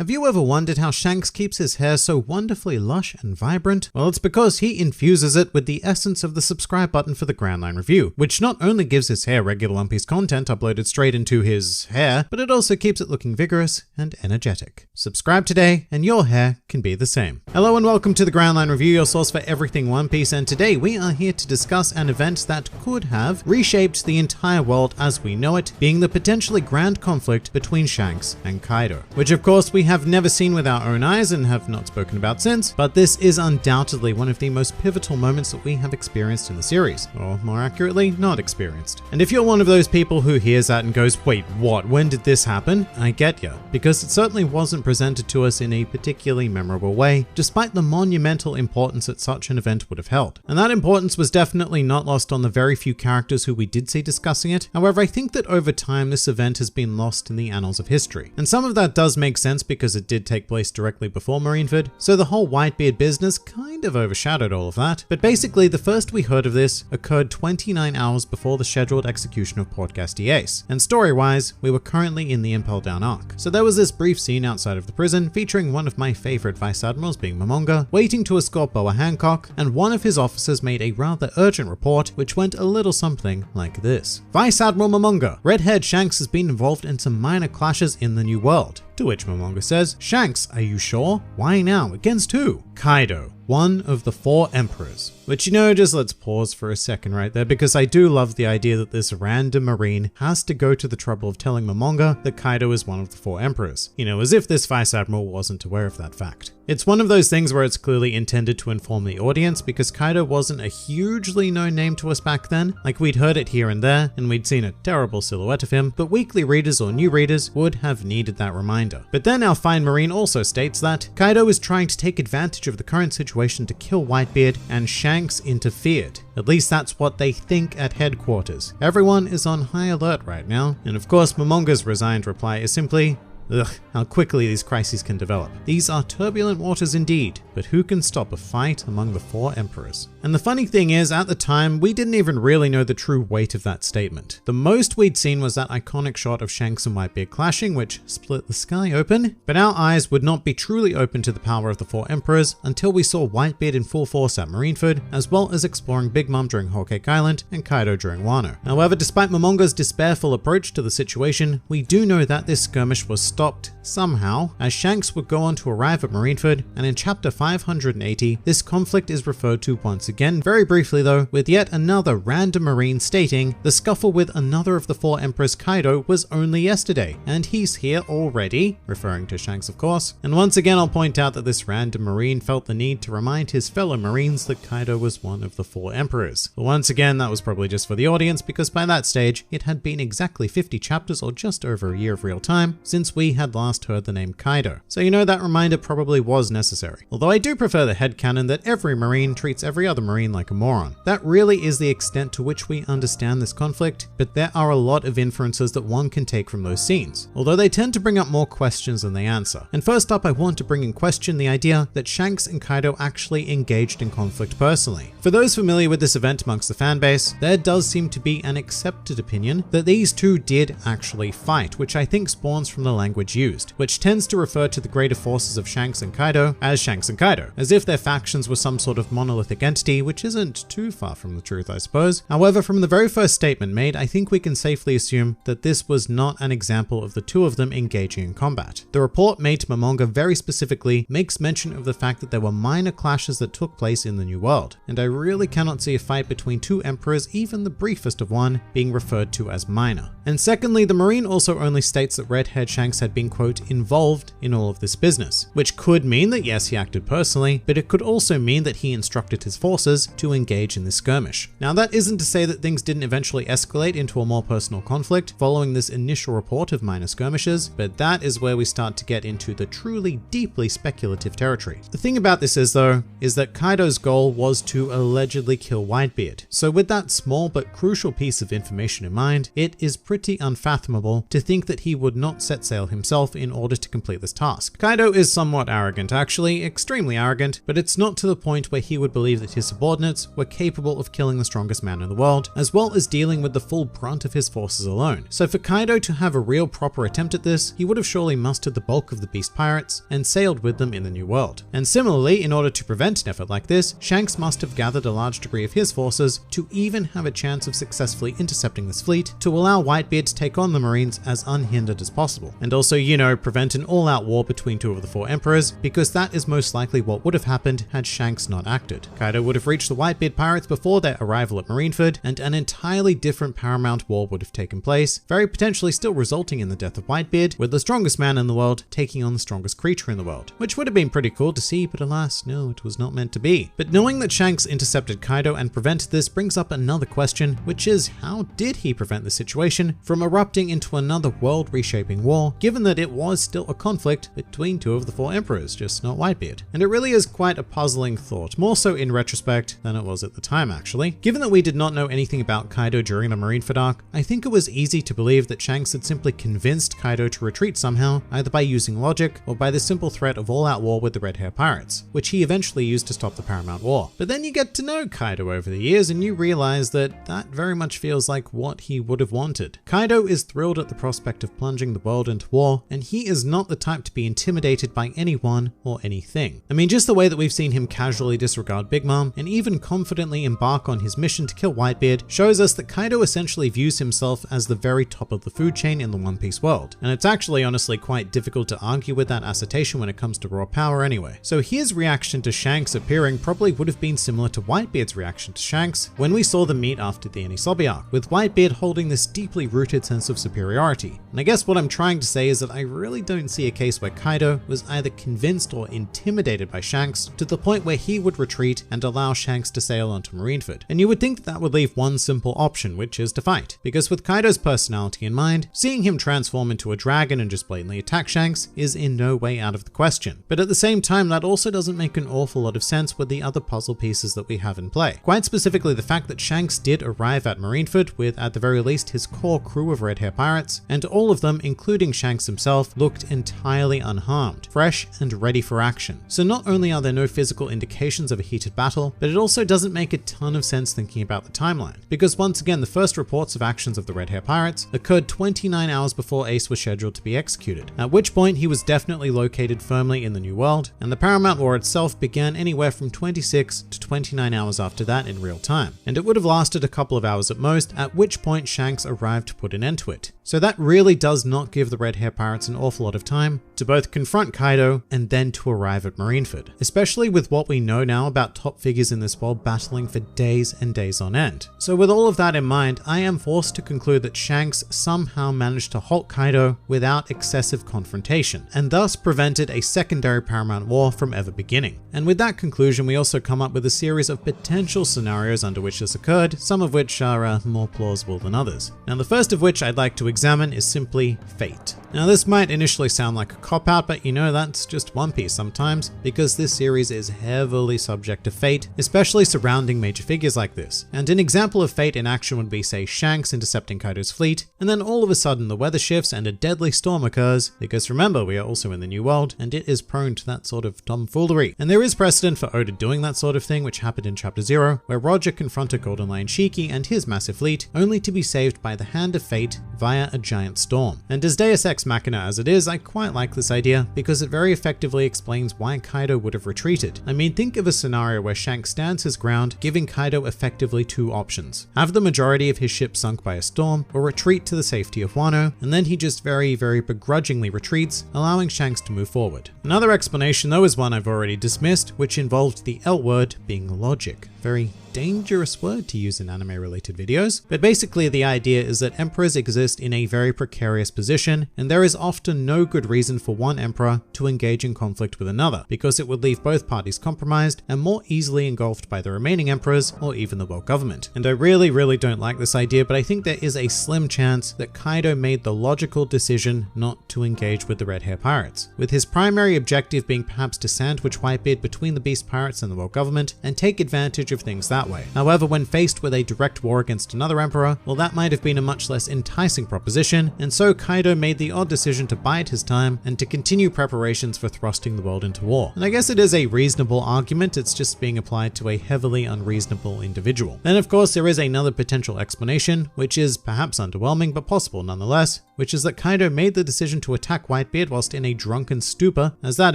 Have you ever wondered how Shanks keeps his hair so wonderfully lush and vibrant? Well, it's because he infuses it with the essence of the subscribe button for the Grand Line Review, which not only gives his hair regular One Piece content uploaded straight into his hair, but it also keeps it looking vigorous and energetic. Subscribe today and your hair can be the same. Hello and welcome to the Grand Line Review, your source for everything One Piece, and today we are here to discuss an event that could have reshaped the entire world as we know it, being the potentially grand conflict between Shanks and Kaido, which of course we have never seen with our own eyes and have not spoken about since, but this is undoubtedly one of the most pivotal moments that we have experienced in the series, or more accurately, not experienced. And if you're one of those people who hears that and goes, wait, what? When did this happen? I get ya, because it certainly wasn't presented to us in a particularly memorable way, despite the monumental importance that such an event would have held. And that importance was definitely not lost on the very few characters who we did see discussing it. However, I think that over time this event has been lost in the annals of history. And some of that does make sense because it did take place directly before Marineford, so the whole Whitebeard business kind of overshadowed all of that. But basically, the first we heard of this occurred 29 hours before the scheduled execution of Port Castiace, and story-wise, we were currently in the Impel Down arc. So there was this brief scene outside of the prison featuring one of my favorite vice admirals, being Momonga, waiting to escort Boa Hancock, and one of his officers made a rather urgent report which went a little something like this. Vice Admiral Momonga, red-haired Shanks has been involved in some minor clashes in the New World. To which Momonga says, Shanks, are you sure? Why now? Against who? Kaido, one of the 4 emperors. Which, you know, just let's pause for a second right there, because I do love the idea that this random marine has to go to the trouble of telling Momonga that Kaido is one of the 4 emperors. You know, as if this vice admiral wasn't aware of that fact. It's one of those things where it's clearly intended to inform the audience, because Kaido wasn't a hugely known name to us back then. Like, we'd heard it here and there, and we'd seen a terrible silhouette of him, but weekly readers or new readers would have needed that reminder. But then our fine marine also states that Kaido is trying to take advantage of the current situation to kill Whitebeard, and Shanks interfered. At least that's what they think at headquarters. Everyone is on high alert right now, and of course Momonga's resigned reply is simply, ugh, how quickly these crises can develop. These are turbulent waters indeed, but who can stop a fight among the 4 emperors? And the funny thing is, at the time, we didn't even really know the true weight of that statement. The most we'd seen was that iconic shot of Shanks and Whitebeard clashing, which split the sky open, but our eyes would not be truly open to the power of the 4 emperors until we saw Whitebeard in full force at Marineford, as well as exploring Big Mom during Whole Cake Island and Kaido during Wano. However, despite Momonga's despairful approach to the situation, we do know that this skirmish was stopped somehow, as Shanks would go on to arrive at Marineford, and in chapter 580, this conflict is referred to once again, very briefly though, with yet another random marine stating the scuffle with another of the 4 emperors, Kaido, was only yesterday, and he's here already, referring to Shanks of course. And once again I'll point out that this random marine felt the need to remind his fellow marines that Kaido was one of the 4 emperors. But once again that was probably just for the audience, because by that stage it had been exactly 50 chapters or just over a year of real time since we had last heard the name Kaido. So you know that reminder probably was necessary. Although I do prefer the headcanon that every marine treats every other marine like a moron. That really is the extent to which we understand this conflict, but there are a lot of inferences that one can take from those scenes, although they tend to bring up more questions than they answer. And first up, I want to bring in question the idea that Shanks and Kaido actually engaged in conflict personally. For those familiar with this event amongst the fanbase, there does seem to be an accepted opinion that these two did actually fight, which I think spawns from the language used, which tends to refer to the greater forces of Shanks and Kaido as Shanks and Kaido, as if their factions were some sort of monolithic entity, which isn't too far from the truth, I suppose. However, from the very first statement made, I think we can safely assume that this was not an example of the two of them engaging in combat. The report made to Momonga very specifically makes mention of the fact that there were minor clashes that took place in the New World, and I really cannot see a fight between 2 emperors, even the briefest of one, being referred to as minor. And secondly, the marine also only states that red-haired Shanks had been, quote, involved in all of this business, which could mean that yes, he acted personally, but it could also mean that he instructed his forces to engage in this skirmish. Now that isn't to say that things didn't eventually escalate into a more personal conflict following this initial report of minor skirmishes, but that is where we start to get into the truly deeply speculative territory. The thing about this is though, is that Kaido's goal was to allegedly kill Whitebeard. So with that small but crucial piece of information in mind, it is pretty unfathomable to think that he would not set sail himself in order to complete this task. Kaido is somewhat arrogant, actually, extremely arrogant, but it's not to the point where he would believe that his subordinates were capable of killing the strongest man in the world, as well as dealing with the full brunt of his forces alone. So for Kaido to have a real proper attempt at this, he would have surely mustered the bulk of the beast pirates and sailed with them in the New World. And similarly, in order to prevent an effort like this, Shanks must have gathered a large degree of his forces to even have a chance of successfully intercepting this fleet to allow Whitebeard to take on the Marines as unhindered as possible. And also, prevent an all-out war between two of the four emperors, because that is most likely what would have happened had Shanks not acted. Kaido would have reached the Whitebeard pirates before their arrival at Marineford, and an entirely different paramount war would have taken place, very potentially still resulting in the death of Whitebeard, with the strongest man in the world taking on the strongest creature in the world, which would have been pretty cool to see, but alas, no, it was not meant to be. But knowing that Shanks intercepted Kaido and prevented this brings up another question, which is how did he prevent the situation from erupting into another world-reshaping war, given that it was still a conflict between two of the four emperors, just not Whitebeard? And it really is quite a puzzling thought, more so in retrospect than it was at the time actually. Given that we did not know anything about Kaido during the Marineford arc, I think it was easy to believe that Shanks had simply convinced Kaido to retreat somehow, either by using logic or by the simple threat of all-out war with the Red Hair Pirates, which he eventually used to stop the Paramount War. But then you get to know Kaido over the years and you realize that that very much feels like what he would have wanted. Kaido is thrilled at the prospect of plunging the world into war, and he is not the type to be intimidated by anyone or anything. I mean, just the way that we've seen him casually disregard Big Mom and even confidently embark on his mission to kill Whitebeard shows us that Kaido essentially views himself as the very top of the food chain in the One Piece world. And it's actually honestly quite difficult to argue with that assertion when it comes to raw power anyway. So his reaction to Shanks appearing probably would have been similar to Whitebeard's reaction to Shanks when we saw them meet after the Enisobi arc, with Whitebeard holding this deeply rooted sense of superiority. And I guess what I'm trying to say is that I really don't see a case where Kaido was either convinced or intimidated by Shanks to the point where he would retreat and allow Shanks to sail onto Marineford. And you would think that would leave one simple option, which is to fight. Because with Kaido's personality in mind, seeing him transform into a dragon and just blatantly attack Shanks is in no way out of the question. But at the same time, that also doesn't make an awful lot of sense with the other puzzle pieces that we have in play. Quite specifically, the fact that Shanks did arrive at Marineford with, at the very least, his core crew of Red Hair Pirates, and all of them, including Shanks himself, looked entirely unharmed, fresh and ready for action. So not only are there no physical indications of a heated battle, but it also doesn't make a ton of sense thinking about the timeline. Because once again, the first reports of actions of the Red Hair Pirates occurred 29 hours before Ace was scheduled to be executed, at which point he was definitely located firmly in the New World, and the Paramount War itself began anywhere from 26 to 29 hours after that in real time. And it would have lasted a couple of hours at most, at which point Shanks arrived to put an end to it. So that really does not give the Red Hair Pirates an awful lot of time to both confront Kaido and then to arrive at Marineford, especially with what we know now about top figures in this world battling for days and days on end. So with all of that in mind, I am forced to conclude that Shanks somehow managed to halt Kaido without excessive confrontation, and thus prevented a secondary Paramount War from ever beginning. And with that conclusion, we also come up with a series of potential scenarios under which this occurred, some of which are more plausible than others. Now, the first of which I'd like to examine is simply fate. Now, this might initially sound like a cop-out, but that's just One Piece sometimes, because this series is heavily subject to fate, especially surrounding major figures like this. And an example of fate in action would be, say, Shanks intercepting Kaido's fleet, and then all of a sudden the weather shifts and a deadly storm occurs, because remember, we are also in the New World, and it is prone to that sort of tomfoolery. And there is precedent for Oda doing that sort of thing, which happened in Chapter 0, where Roger confronted Golden Lion Shiki and his massive fleet, only to be saved by the hand of fate via a giant storm. And as Deus Ex Machina as it is, I quite like this idea, because it very effectively explains why Kaido would have retreated. I mean, think of a scenario where Shanks stands his ground, giving Kaido effectively two options: have the majority of his ship sunk by a storm, or retreat to the safety of Wano, and then he just very begrudgingly retreats, allowing Shanks to move forward. Another explanation though is one I've already dismissed, which involved the L word being logic. Very dangerous word to use in anime related videos, but basically the idea is that emperors exist in a very precarious position, and there is often no good reason for one emperor to engage in conflict with another, because it would leave both parties compromised and more easily engulfed by the remaining emperors or even the world government. And I really don't like this idea, but I think there is a slim chance that Kaido made the logical decision not to engage with the Red Hair Pirates, with his primary objective being perhaps to sandwich Whitebeard between the Beast Pirates and the world government and take advantage advantage of things that way. However, when faced with a direct war against another emperor, well, that might have been a much less enticing proposition, and so Kaido made the odd decision to bide his time and to continue preparations for thrusting the world into war. And I guess it is a reasonable argument, it's just being applied to a heavily unreasonable individual. Then of course there is another potential explanation, which is perhaps underwhelming but possible nonetheless, which is that Kaido made the decision to attack Whitebeard whilst in a drunken stupor, as that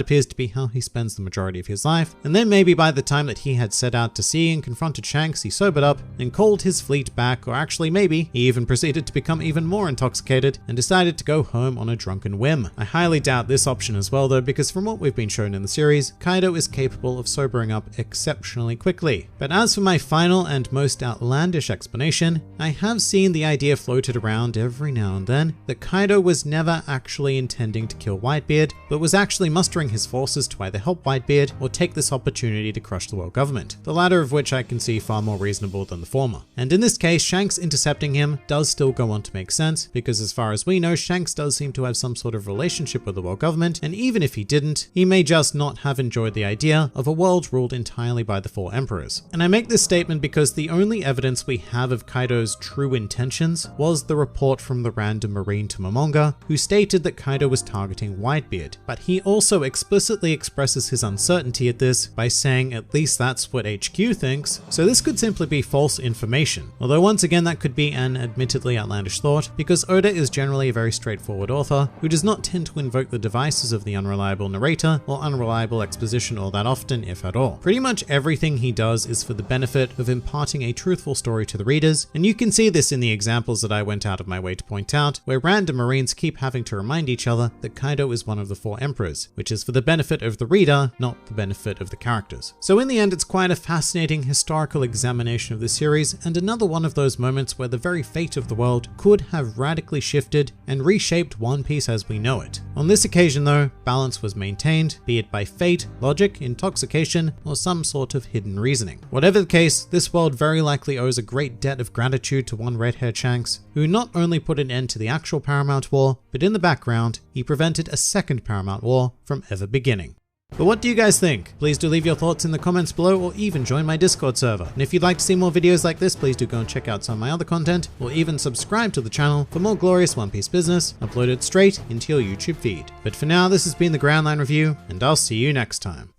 appears to be how he spends the majority of his life, and then maybe by the time that he had set out to sea and confronted Shanks, he sobered up and called his fleet back, or actually maybe he even proceeded to become even more intoxicated and decided to go home on a drunken whim. I highly doubt this option as well though, because from what we've been shown in the series, Kaido is capable of sobering up exceptionally quickly. But as for my final and most outlandish explanation, I have seen the idea floated around every now and then that Kaido was never actually intending to kill Whitebeard, but was actually mustering his forces to either help Whitebeard or take this opportunity to crush the world government, the latter of which I can see far more reasonable than the former. And in this case, Shanks intercepting him does still go on to make sense, because as far as we know, Shanks does seem to have some sort of relationship with the world government, and even if he didn't, he may just not have enjoyed the idea of a world ruled entirely by the four emperors. And I make this statement because the only evidence we have of Kaido's true intentions was the report from the random marine to Momonga, who stated that Kaido was targeting Whitebeard, but he also explicitly expresses his uncertainty at this by saying at least that's what HQ thinks, so this could simply be false information. Although once again that could be an admittedly outlandish thought, because Oda is generally a very straightforward author who does not tend to invoke the devices of the unreliable narrator or unreliable exposition all that often, if at all. Pretty much everything he does is for the benefit of imparting a truthful story to the readers, and you can see this in the examples that I went out of my way to point out, where random marines keep having to remind each other that Kaido is one of the four emperors, which is for the benefit of the reader, not the benefit of the characters. So in the end, it's quite a fascinating historical examination of the series, and another one of those moments where the very fate of the world could have radically shifted and reshaped One Piece as we know it. On this occasion though, balance was maintained, be it by fate, logic, intoxication, or some sort of hidden reasoning. Whatever the case, this world very likely owes a great debt of gratitude to one red-haired Shanks, who not only put an end to the actual Paramount War, but in the background, he prevented a second Paramount War from ever beginning. But what do you guys think? Please do leave your thoughts in the comments below, or even join my Discord server. And if you'd like to see more videos like this, please do go and check out some of my other content, or even subscribe to the channel for more glorious One Piece business uploaded straight into your YouTube feed. But for now, this has been the Ground Line Review, and I'll see you next time.